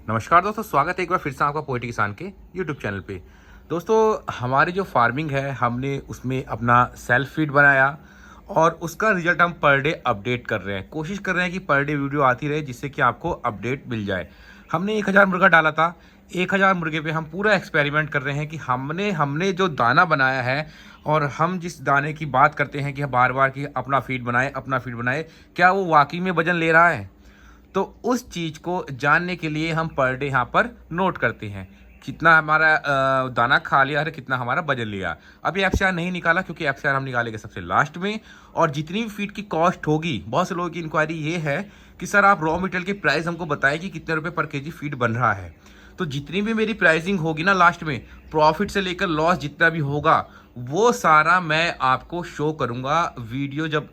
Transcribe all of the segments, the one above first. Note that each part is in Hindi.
नमस्कार दोस्तों, स्वागत है एक बार फिर से आपका पोएटिक किसान के यूट्यूब चैनल पे। दोस्तों, हमारी जो फार्मिंग है हमने उसमें अपना सेल्फ फीड बनाया और उसका रिजल्ट हम पर डे अपडेट कर रहे हैं। कोशिश कर रहे हैं कि पर डे वीडियो आती रहे जिससे कि आपको अपडेट मिल जाए। हमने 1000 मुर्गा डाला था। 1000 मुर्गे पे हम पूरा एक्सपेरिमेंट कर रहे हैं कि हमने हमने जो दाना बनाया है और हम जिस दाने की बात करते हैं कि बार बार कि अपना फीड बनाए, क्या वो वाकई में वजन ले रहा है। तो उस चीज़ को जानने के लिए हम पर डे यहाँ पर नोट करते हैं कितना हमारा दाना खा लिया है, कितना हमारा वजन लिया। अभी एफसीआर नहीं निकाला क्योंकि एफसीआर हम निकालेंगे सबसे लास्ट में। और जितनी भी फीड की कॉस्ट होगी, बहुत से लोगों की इंक्वायरी ये है कि सर आप रॉ मटेरियल की प्राइस हमको बताएं कि कितने रुपए पर केजी फीड बन रहा है। तो जितनी भी मेरी प्राइसिंग होगी ना, लास्ट में प्रॉफिट से लेकर लॉस जितना भी होगा वो सारा मैं आपको शो करूंगा। वीडियो जब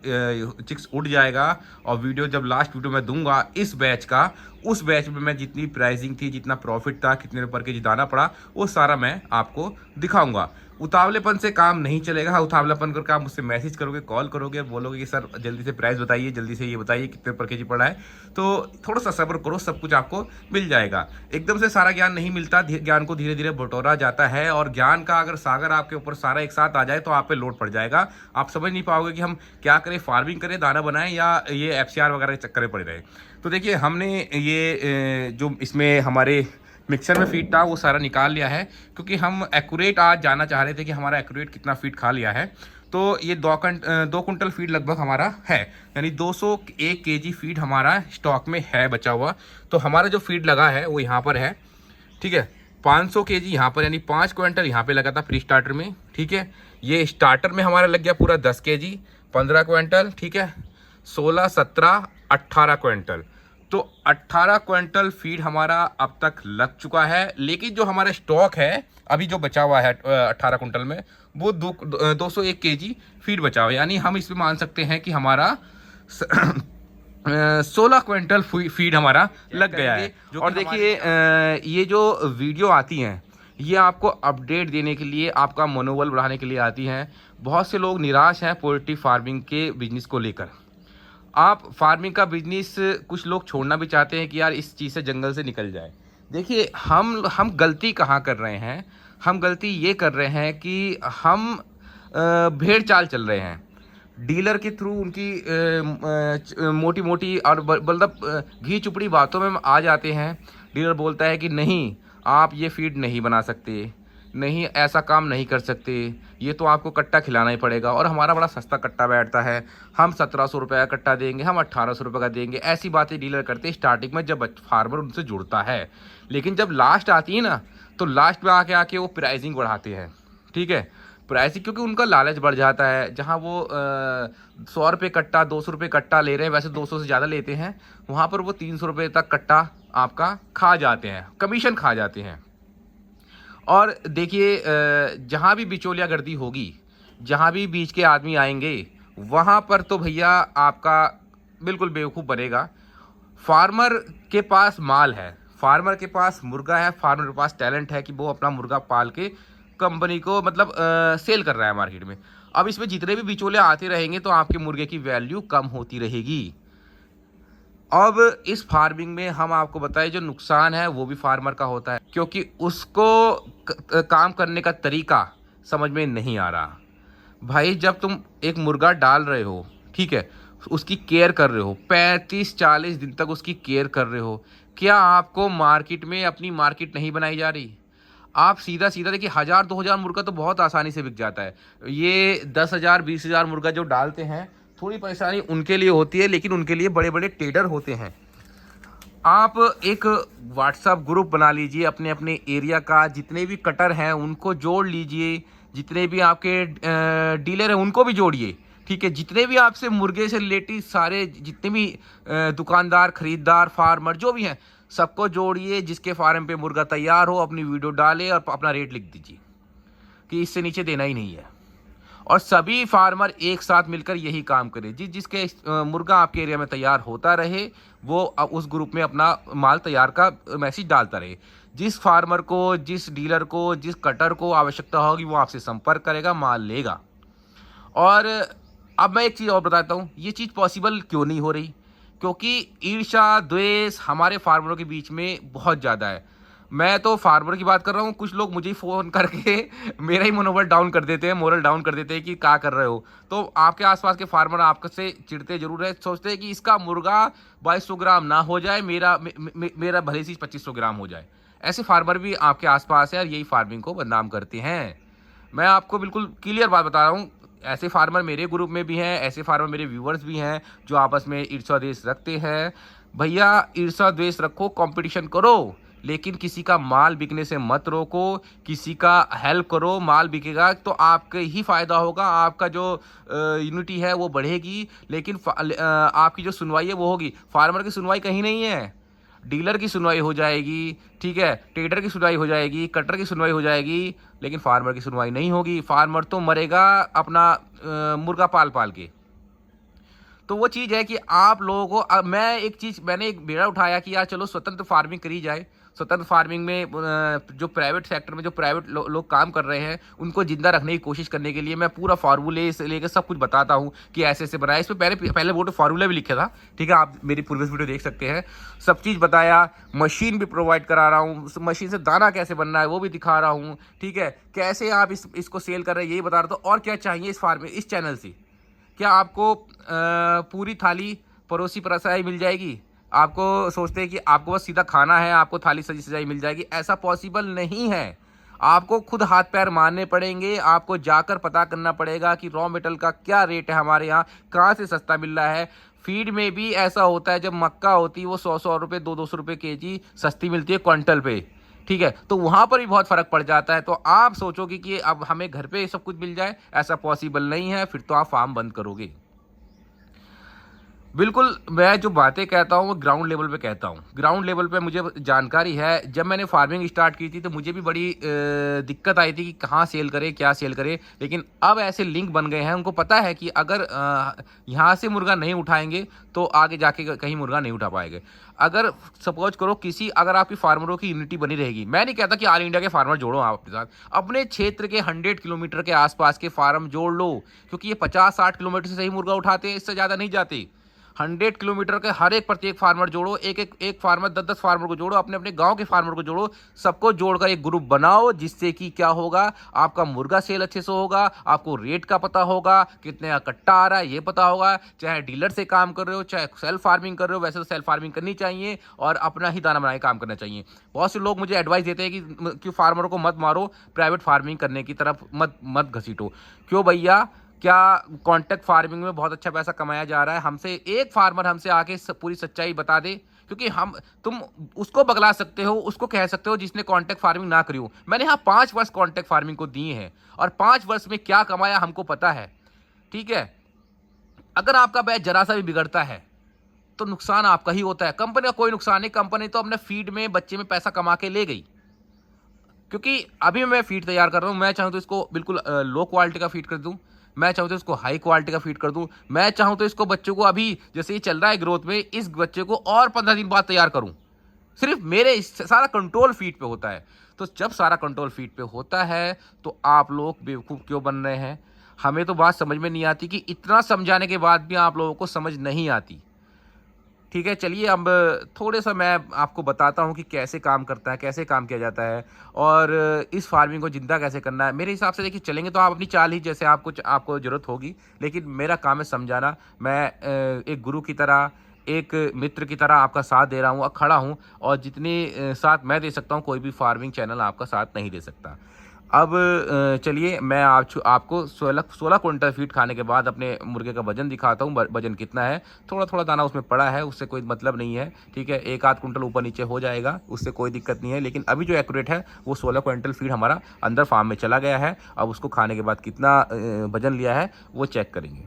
चिक्स उड़ जाएगा और वीडियो जब लास्ट वीडियो मैं दूंगा इस बैच का, उस बैच में मैं जितनी प्राइसिंग थी, जितना प्रॉफिट था, कितने रुपए पर केजी दाना पड़ा, वो सारा मैं आपको दिखाऊंगा। उतावलेपन से काम नहीं चलेगा। हाँ, उतावलापन करके आप मुझसे मैसेज करोगे, कॉल करोगे, बोलोगे कि सर जल्दी से प्राइस बताइए, जल्दी से ये बताइए कितने पर केजी पड़ा है, तो थोड़ा सा सब्र करो, सब कुछ आपको मिल जाएगा। एकदम से सारा ज्ञान नहीं मिलता, ज्ञान को धीरे धीरे बटोरा जाता है। और ज्ञान का अगर सागर आपके ऊपर सारा एक साथ आ जाए तो आप पे लोड पड़ जाएगा। आप समझ नहीं पाओगे कि हम क्या करें, फार्मिंग करें, दाना बनाएं या ये एफसीआर वगैरह के चक्कर में पड़े रहे। तो देखिए, हमने ये जो इसमें हमारे मिक्सर में फीड था वो सारा निकाल लिया है क्योंकि हम एक्यूरेट आज जानना चाह रहे थे कि हमारा एक्यूरेट कितना फीड खा लिया है। तो ये 2 कुंटल फीड लगभग हमारा है, यानी 201 केजी फीड हमारा स्टॉक में है बचा हुआ। तो हमारा जो फीड लगा है वो यहाँ पर है, ठीक है। 500 केजी यहाँ पर, यानी 5 क्विंटल यहाँ पे लगा था प्री स्टार्टर में, ठीक है। ये स्टार्टर में हमारा लग गया पूरा 10 केजी, 15 क्विंटल, ठीक है। 16, 17, 18 क्विंटल। तो 18 क्विंटल फीड हमारा अब तक लग चुका है। लेकिन जो हमारा स्टॉक है अभी जो बचा हुआ है 18 क्विंटल में, वो 201 केजी फीड बचा हुआ है। यानी हम इसमें मान सकते हैं कि हमारा 16 क्विंटल फीड हमारा लग गया है। और देखिए, ये जो वीडियो आती हैं ये आपको अपडेट देने के लिए, आपका मनोबल बढ़ाने के लिए आती हैं। बहुत से लोग निराश हैं पोल्ट्री फार्मिंग के बिजनेस को लेकर। आप फार्मिंग का बिजनेस कुछ लोग छोड़ना भी चाहते हैं कि यार इस चीज़ से, जंगल से निकल जाए। देखिए, हम गलती कहाँ कर रहे हैं। हम गलती ये कर रहे हैं कि हम भेड़ चाल चल रहे हैं। डीलर के थ्रू उनकी मोटी मोटी और मतलब घी चुपड़ी बातों में हम आ जाते हैं। डीलर बोलता है कि नहीं, आप ये फीड नहीं बना सकते, नहीं ऐसा काम नहीं कर सकते, ये तो आपको कट्टा खिलाना ही पड़ेगा। और हमारा बड़ा सस्ता कट्टा बैठता है, हम 1700 रुपये का कट्टा देंगे, हम 1800 रुपये का देंगे। ऐसी बातें डीलर करते हैं स्टार्टिंग में जब फार्मर उनसे जुड़ता है। लेकिन जब लास्ट आती है ना, तो लास्ट में आके आके वो प्राइसिंग बढ़ाते हैं, ठीक है। प्राइसिंग क्योंकि उनका लालच बढ़ जाता है। जहाँ वो 100 रुपये कट्टा, 200 रुपये कट्टा ले रहे हैं, वैसे 200 से ज़्यादा लेते हैं, वहाँ पर वो 300 रुपये तक कट्टा आपका खा जाते हैं, कमीशन खा जाते हैं। और देखिए, जहाँ भी बिचौलिया गर्दी होगी, जहाँ भी बीच के आदमी आएंगे, वहाँ पर तो भैया आपका बिल्कुल बेवकूफ़ बनेगा। फार्मर के पास माल है, फार्मर के पास मुर्गा है, फार्मर के पास टैलेंट है कि वो अपना मुर्गा पाल के कंपनी को मतलब सेल कर रहा है मार्केट में। अब इसमें जितने भी बिचौलिया आते रहेंगे तो आपके मुर्गे की वैल्यू कम होती रहेगी। अब इस फार्मिंग में हम आपको बताएं, जो नुकसान है वो भी फार्मर का होता है क्योंकि उसको काम करने का तरीका समझ में नहीं आ रहा। भाई, जब तुम एक मुर्गा डाल रहे हो, ठीक है, उसकी केयर कर रहे हो, 35-40 दिन तक उसकी केयर कर रहे हो, क्या आपको मार्केट में अपनी मार्केट नहीं बनाई जा रही? आप सीधा सीधा देखिए, 1000-2000 मुर्गा तो बहुत आसानी से बिक जाता है। ये 10,000 20,000 मुर्गा जो डालते हैं, थोड़ी परेशानी उनके लिए होती है, लेकिन उनके लिए बड़े बड़े ट्रेडर होते हैं। आप एक व्हाट्सएप ग्रुप बना लीजिए अपने अपने एरिया का, जितने भी कटर हैं उनको जोड़ लीजिए, जितने भी आपके डीलर हैं उनको भी जोड़िए, ठीक है। जितने भी आपसे मुर्गे से रिलेटेड सारे जितने भी दुकानदार, खरीदार, फार्मर जो भी हैं, सबको जोड़िए। जिसके फार्म पे मुर्गा तैयार हो अपनी वीडियो डाले और अपना रेट लिख दीजिए कि इससे नीचे देना ही नहीं है। और सभी फार्मर एक साथ मिलकर यही काम करें। जिसके मुर्गा आपके एरिया में तैयार होता रहे, वो उस ग्रुप में अपना माल तैयार का मैसेज डालता रहे। जिस फार्मर को, जिस डीलर को, जिस कटर को आवश्यकता होगी वो आपसे संपर्क करेगा, माल लेगा। और अब मैं एक चीज़ और बताता हूँ, ये चीज़ पॉसिबल क्यों नहीं हो रही। क्योंकि ईर्ष्या द्वेष हमारे फार्मरों के बीच में बहुत ज़्यादा है। मैं तो फार्मर की बात कर रहा हूँ, कुछ लोग मुझे ही फ़ोन करके मेरा ही मनोबल डाउन कर देते हैं, मोरल डाउन कर देते हैं कि क्या कर रहे हो। तो आपके आसपास के फार्मर आपसे चिढ़ते जरूर है, सोचते हैं कि इसका मुर्गा 2200 ग्राम ना हो जाए, मेरा भले से 2500 ग्राम हो जाए। ऐसे फार्मर भी आपके आसपास है और यही फार्मिंग को बदनाम करते हैं। मैं आपको बिल्कुल क्लियर बात बता रहा हूँ, ऐसे फार्मर मेरे ग्रुप में भी हैं, ऐसे फार्मर मेरे व्यूवर्स भी हैं जो आपस में ईर्ष्या द्वेष रखते हैं। भैया ईर्ष्या द्वेष रखो, कंपटीशन करो, लेकिन किसी का माल बिकने से मत रोको, किसी का हेल्प करो। माल बिकेगा तो आपके ही फायदा होगा, आपका जो यूनिटी है वो बढ़ेगी, लेकिन आपकी जो सुनवाई है वो होगी। फार्मर की सुनवाई कहीं नहीं है, डीलर की सुनवाई हो जाएगी, ठीक है, ट्रेडर की सुनवाई हो जाएगी, कटर की सुनवाई हो जाएगी, लेकिन फार्मर की सुनवाई नहीं होगी। फार्मर तो मरेगा अपना मुर्गा पाल पाल के। तो वो चीज़ है कि आप लोगों को मैंने एक बेड़ा उठाया कि यार चलो स्वतंत्र फार्मिंग करी जाए। स्वतंत्र फार्मिंग में जो प्राइवेट सेक्टर में जो प्राइवेट लोग काम कर रहे हैं उनको जिंदा रखने की कोशिश करने के लिए मैं पूरा फार्मूले से लेकर सब कुछ बताता हूँ कि ऐसे ऐसे बनाया। इसमें पहले वो तो फार्मूला भी लिखा था, ठीक है, आप मेरी प्रीवियस वीडियो देख सकते हैं। सब चीज़ बताया, मशीन भी प्रोवाइड करा रहा हूँ, मशीन से दाना कैसे बनना है वो भी दिखा रहा हूँ, ठीक है, कैसे आप इसको सेल कर रहे हैं यही बता रहा था। और क्या चाहिए इस चैनल से? क्या आपको पूरी थाली परोसी परसाई मिल जाएगी? आपको सोचते हैं कि आपको बस सीधा खाना है, आपको थाली सजी सजाई मिल जाएगी? ऐसा पॉसिबल नहीं है। आपको खुद हाथ पैर मारने पड़ेंगे, आपको जाकर पता करना पड़ेगा कि रॉ मेटेरियल का क्या रेट है हमारे यहाँ, कहाँ से सस्ता मिल रहा है। फीड में भी ऐसा होता है, जब मक्का होती है वो 100 रुपये 200 रुपये केजी सस्ती मिलती है क्विंटल पे, ठीक है, तो वहाँ पर भी बहुत फ़र्क पड़ जाता है। तो आप सोचोगे कि अब हमें घर पे सब कुछ मिल जाए, ऐसा पॉसिबल नहीं है, फिर तो आप फार्म बंद करोगे। बिल्कुल, मैं जो बातें कहता हूँ वो ग्राउंड लेवल पे कहता हूँ। ग्राउंड लेवल पे मुझे जानकारी है। जब मैंने फार्मिंग स्टार्ट की थी तो मुझे भी बड़ी दिक्कत आई थी कि कहाँ सेल करें, क्या सेल करें। लेकिन अब ऐसे लिंक बन गए हैं, उनको पता है कि अगर यहाँ से मुर्गा नहीं उठाएंगे तो आगे जाके कहीं मुर्गा नहीं उठा पाएंगे। अगर सपोज करो अगर आपकी फार्मरों की यूनिटी बनी रहेगी, मैं नहीं कहता कि ऑल इंडिया के फार्मर जोड़ो आप अपने साथ, अपने क्षेत्र के 100 किलोमीटर के आसपास के फार्म जोड़ लो, क्योंकि ये 50-60 किलोमीटर से सही मुर्गा उठाते हैं, इससे ज़्यादा नहीं जाते। 100 किलोमीटर के हर एक प्रत्येक फार्मर जोड़ो, एक फार्मर 10-10 फार्मर को जोड़ो, अपने अपने गांव के फार्मर को जोड़ो, सबको जोड़कर एक ग्रुप बनाओ, जिससे कि क्या होगा, आपका मुर्गा सेल अच्छे से होगा, आपको रेट का पता होगा, कितने का कट्टा आ रहा है ये पता होगा। चाहे डीलर से काम कर रहे हो, चाहे सेल्फ फार्मिंग कर रहे हो, वैसे तो सेल्फ फार्मिंग करनी चाहिए और अपना ही दाना बना के काम करना चाहिए। बहुत से लोग मुझे एडवाइस देते हैं कि फार्मरों को मत मारो, प्राइवेट फार्मिंग करने की तरफ मत घसीटो। क्यों भैया, क्या कॉन्ट्रैक्ट फार्मिंग में बहुत अच्छा पैसा कमाया जा रहा है? हमसे एक फार्मर हमसे आके पूरी सच्चाई बता दे, क्योंकि तुम उसको बगला सकते हो, उसको कह सकते हो जिसने कॉन्ट्रैक्ट फार्मिंग ना करी हो। मैंने यहाँ 5 वर्ष कॉन्ट्रैक्ट फार्मिंग को दिए हैं और 5 वर्ष में क्या कमाया हमको पता है, ठीक है। अगर आपका बैच जरा सा भी बिगड़ता है तो नुकसान आपका ही होता है, कंपनी का कोई नुकसान नहीं। कंपनी तो अपने फीड में बच्चे में पैसा कमा के ले गई, क्योंकि अभी मैं फीड तैयार कर रहा हूँ। मैं चाहूँ तो इसको बिल्कुल लो क्वालिटी का फीड कर दूँ, मैं चाहूँ तो इसको हाई क्वालिटी का फीड कर दूं, मैं चाहूँ तो इसको बच्चों को अभी जैसे ये चल रहा है ग्रोथ में, इस बच्चे को और 15 दिन बाद तैयार करूं। सिर्फ मेरे सारा कंट्रोल फीड पे होता है। तो जब सारा कंट्रोल फीड पे होता है तो आप लोग बेवकूफ़ क्यों बन रहे हैं? हमें तो बात समझ में नहीं आती कि इतना समझाने के बाद भी आप लोगों को समझ नहीं आती, ठीक है। चलिए अब थोड़े सा मैं आपको बताता हूँ कि कैसे काम करता है, कैसे काम किया जाता है और इस फार्मिंग को ज़िंदा कैसे करना है। मेरे हिसाब से देखिए, चलेंगे तो आप अपनी चाल ही, जैसे आपको ज़रूरत होगी, लेकिन मेरा काम है समझाना। मैं एक गुरु की तरह, एक मित्र की तरह आपका साथ दे रहा हूँ और खड़ा हूँ, और जितनी साथ मैं दे सकता हूँ कोई भी फार्मिंग चैनल आपका साथ नहीं दे सकता। अब चलिए मैं आपको 16 क्विंटल फीड खाने के बाद अपने मुर्गे का वजन दिखाता हूँ। वजन कितना है, थोड़ा थोड़ा दाना उसमें पड़ा है, उससे कोई मतलब नहीं है, ठीक है। 1-8 क्विंटल ऊपर नीचे हो जाएगा, उससे कोई दिक्कत नहीं है। लेकिन अभी जो एक्यूरेट है वो 16 क्विंटल फीड हमारा अंदर फार्म में चला गया है। अब उसको खाने के बाद कितना वजन लिया है वो चेक करेंगे,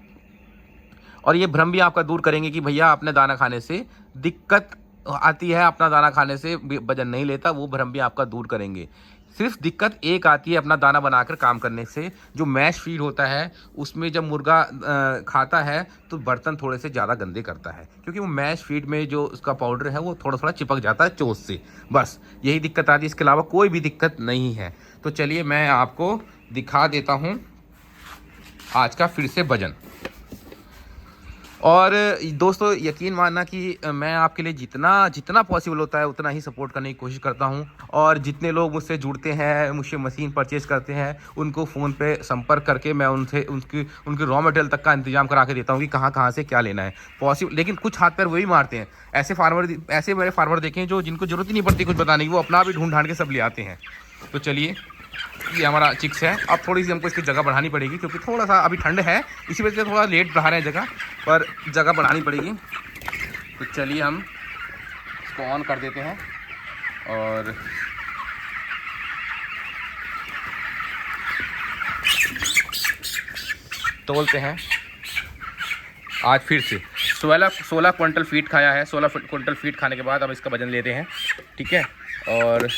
और ये भ्रम भी आपका दूर करेंगे कि भैया अपने दाना खाने से दिक्कत आती है, अपना दाना खाने से वजन नहीं लेता, वो भ्रम भी आपका दूर करेंगे। सिर्फ दिक्कत एक आती है अपना दाना बनाकर काम करने से, जो मैश फीड होता है उसमें जब मुर्गा खाता है तो बर्तन थोड़े से ज़्यादा गंदे करता है, क्योंकि वो मैश फीड में जो उसका पाउडर है वो थोड़ा थोड़ा चिपक जाता है चोंच से, बस यही दिक्कत आती है, इसके अलावा कोई भी दिक्कत नहीं है। तो चलिए मैं आपको दिखा देता हूँ आज का फिर से वजन। और दोस्तों यकीन मानना कि मैं आपके लिए जितना पॉसिबल होता है उतना ही सपोर्ट करने की कोशिश करता हूं। और जितने लोग मुझसे जुड़ते हैं, मुझसे मशीन परचेज़ करते हैं, उनको फ़ोन पे संपर्क करके मैं उनकी रॉ मटेरियल तक का इंतजाम करा के देता हूं कि कहाँ से क्या लेना है पॉसिबल। लेकिन कुछ हाथ पैर वही मारते हैं। ऐसे मेरे फार्मर देखे हैं जो जिनको ज़रूरत ही नहीं पड़ती कुछ बताने की, वो अपना भी ढूंढ ढांड के सब ले आते हैं। तो चलिए, ये हमारा चिक्स है। अब थोड़ी सी हमको इसकी जगह बढ़ानी पड़ेगी क्योंकि थोड़ा सा अभी ठंड है, इसी वजह से थोड़ा लेट बढ़ा रहे हैं जगह, पर जगह बढ़ानी पड़ेगी। तो चलिए हम इसको ऑन कर देते हैं और तोलते हैं। आज फिर से 16 क्विंटल फीट खाया है। 16 क्विंटल फीट खाने के बाद अब इसका वजन लेते हैं, ठीक है। और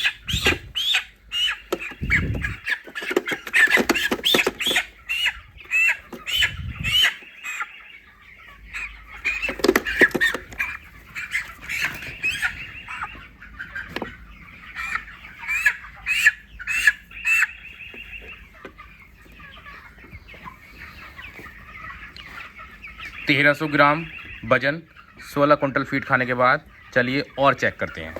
तेरह 1300 ग्राम वजन 16 क्विंटल फीट खाने के बाद। चलिए और चेक करते हैं।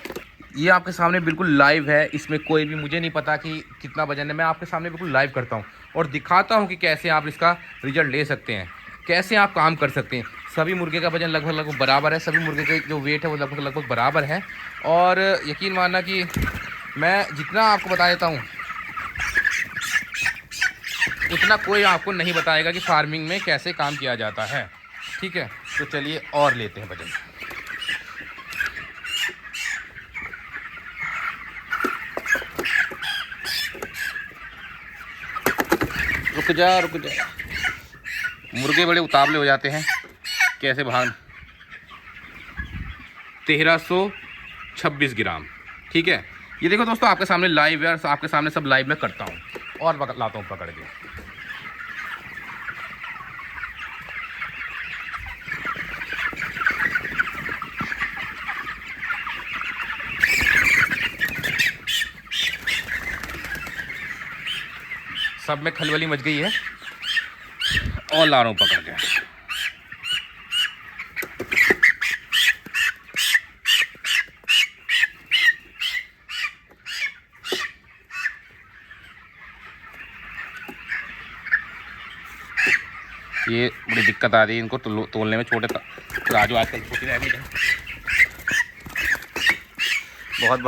ये आपके सामने बिल्कुल लाइव है, इसमें कोई भी मुझे नहीं पता कि कितना वजन है। मैं आपके सामने बिल्कुल लाइव करता हूँ और दिखाता हूँ कि कैसे आप इसका रिजल्ट ले सकते हैं, कैसे आप काम कर सकते हैं। सभी मुर्गे का वजन लगभग बराबर है, सभी मुर्गे के जो वेट है वो लगभग बराबर है। और यकीन मानना कि मैं जितना आपको बता देता हूँ उतना कोई आपको नहीं बताएगा कि फार्मिंग में कैसे काम किया जाता है, ठीक है। तो चलिए और लेते हैं वजन। रुक जा, मुर्गे बड़े उतावले हो जाते हैं, कैसे भाग। 1326 ग्राम, ठीक है। ये देखो दोस्तों, आपके सामने लाइव है और आपके सामने सब लाइव में करता हूँ और लाता हूँ पकड़ के। सब में खलबली मच गई है और ला रहा हूँ पकड़ के। ये बड़ी दिक्कत आ रही है इनको तोलने में। छोटे राजू आजकल छोटी रह गई है, बहुत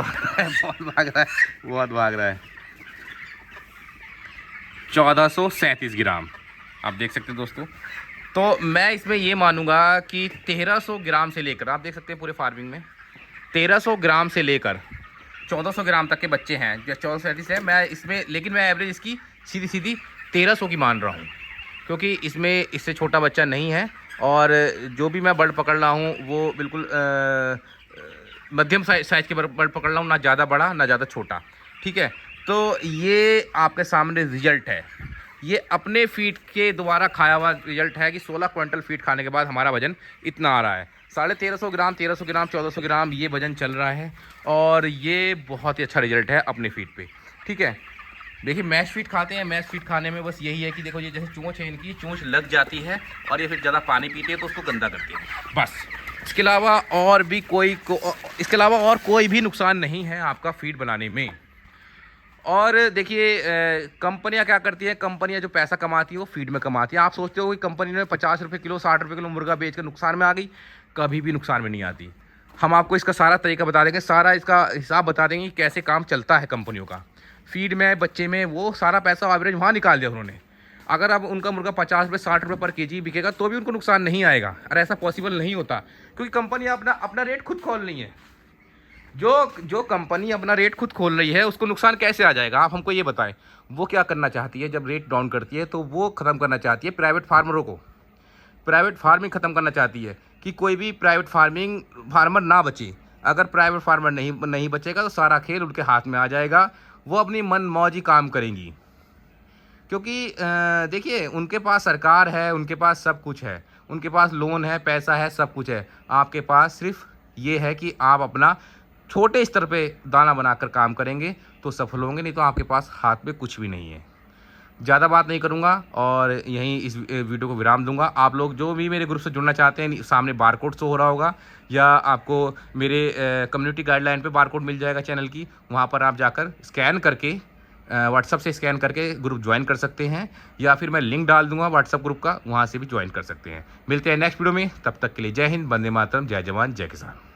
भाग रहा है। 1437 ग्राम आप देख सकते हैं दोस्तों। तो मैं इसमें ये मानूंगा कि 1300 ग्राम से लेकर, आप देख सकते हैं पूरे फार्मिंग में 1300 ग्राम से लेकर 1400 ग्राम तक के बच्चे हैं। 1437 है मैं इसमें, लेकिन मैं एवरेज इसकी सीधी 1300 की मान रहा हूँ क्योंकि इसमें इससे छोटा बच्चा नहीं है। और जो भी मैं बर्ड पकड़ रहा हूँ वो बिल्कुल मध्यम साइज़ के बर्ड पकड़ रहा हूँ, ना ज़्यादा बड़ा ना ज़्यादा छोटा, ठीक है। तो ये आपके सामने रिजल्ट है, ये अपने फीड के द्वारा खाया हुआ रिजल्ट है कि 16 क्विंटल फीड खाने के बाद हमारा वजन इतना आ रहा है। 1350 ग्राम, 1300 ग्राम, 1400 ग्राम ये वजन चल रहा है और ये बहुत ही अच्छा रिजल्ट है अपने फीड पे, ठीक है। देखिए मैश फीड खाते हैं, मैश फीड खाने में बस यही है कि देखो ये जैसे चोंच है, इनकी चोंच लग जाती है और ये फिर ज़्यादा पानी पीते हैं तो उसको गंदा करती है, बस। इसके अलावा और कोई भी नुकसान नहीं है आपका फीड बनाने में। और देखिए कंपनियां क्या करती हैं, कंपनियां जो पैसा कमाती है वो फीड में कमाती है। आप सोचते हो कि कंपनी ने 50 रुपये किलो 60 रुपये किलो मुर्गा बेच कर नुकसान में आ गई, कभी भी नुकसान में नहीं आती। हम आपको इसका सारा तरीका बता देंगे, सारा इसका हिसाब बता देंगे कि कैसे काम चलता है कंपनियों का। फीड में, बच्चे में, वो सारा पैसा एवरेज वहाँ निकाल दिया उन्होंने। अगर अब उनका मुर्गा 50 रुपये 60 रुपये पर केजी बिकेगा तो भी उनको नुकसान नहीं आएगा। और ऐसा पॉसिबल नहीं होता क्योंकि कंपनी अपना रेट खुद खोल रही है। जो कंपनी अपना रेट खुद खोल रही है उसको नुकसान कैसे आ जाएगा, आप हमको ये बताएं। वो क्या करना चाहती है, जब रेट डाउन करती है तो वो ख़त्म करना चाहती है प्राइवेट फार्मरों को, प्राइवेट फार्मिंग ख़त्म करना चाहती है कि कोई भी प्राइवेट फार्मर ना बचे। अगर प्राइवेट फार्मर नहीं बचेगा तो सारा खेल उनके हाथ में आ जाएगा, वो अपनी मन मौजी काम करेंगी। क्योंकि देखिए उनके पास सरकार है, उनके पास सब कुछ है, उनके पास लोन है, पैसा है, सब कुछ है। आपके पास सिर्फ ये है कि आप अपना छोटे स्तर पे दाना बनाकर काम करेंगे तो सफल होंगे, नहीं तो आपके पास हाथ में कुछ भी नहीं है। ज़्यादा बात नहीं करूँगा और यहीं इस वीडियो को विराम दूंगा। आप लोग जो भी मेरे ग्रुप से जुड़ना चाहते हैं, सामने बारकोड शो हो रहा होगा या आपको मेरे कम्युनिटी गाइडलाइन पे बारकोड मिल जाएगा चैनल की, वहाँ पर आप जाकर स्कैन करके व्हाट्सअप से स्कैन करके ग्रुप ज्वाइन कर सकते हैं, या फिर मैं लिंक डाल दूंगा व्हाट्सअप ग्रुप का, वहाँ से भी ज्वाइन कर सकते हैं। मिलते हैं नेक्स्ट वीडियो में, तब तक के लिए जय हिंद, वंदे मातरम, जय जवान जय किसान।